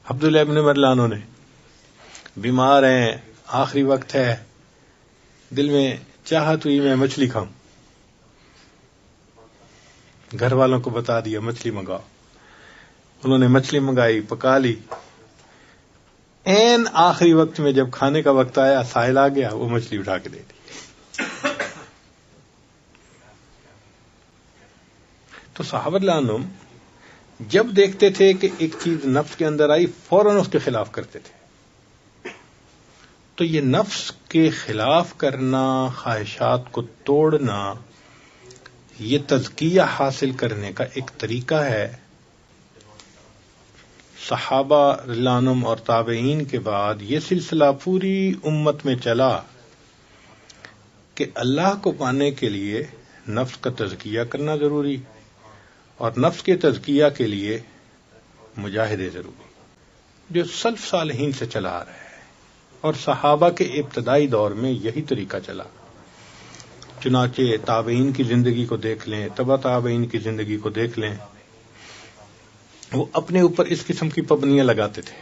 عبداللہ ابن مرلانوں نے بیمار ہیں، آخری وقت ہے، دل میں چاہت ہوئی میں مچھلی کھاؤں، گھر والوں کو بتا دیا مچھلی منگاؤ، انہوں نے مچھلی منگائی، پکا لی، عین آخری وقت میں جب کھانے کا وقت آیا، ساحل آ گیا، وہ مچھلی اٹھا کے دے دی۔ تو صحابہ رضی اللہ عنہم جب دیکھتے تھے کہ ایک چیز نفس کے اندر آئی، فوراً اس کے خلاف کرتے تھے۔ تو یہ نفس کے خلاف کرنا، خواہشات کو توڑنا، یہ تزکیہ حاصل کرنے کا ایک طریقہ ہے۔ صحابہ رضی اللہ عنہم اور تابعین کے بعد یہ سلسلہ پوری امت میں چلا کہ اللہ کو پانے کے لیے نفس کا تزکیہ کرنا ضروری، اور نفس کے تزکیہ کے لیے مجاہدے ضروری، جو سلف صالحین سے چلا آ رہا ہے، اور صحابہ کے ابتدائی دور میں یہی طریقہ چلا۔ چنانچہ تابعین کی زندگی کو دیکھ لیں، تبع تابعین کی زندگی کو دیکھ لیں، وہ اپنے اوپر اس قسم کی پابندیاں لگاتے تھے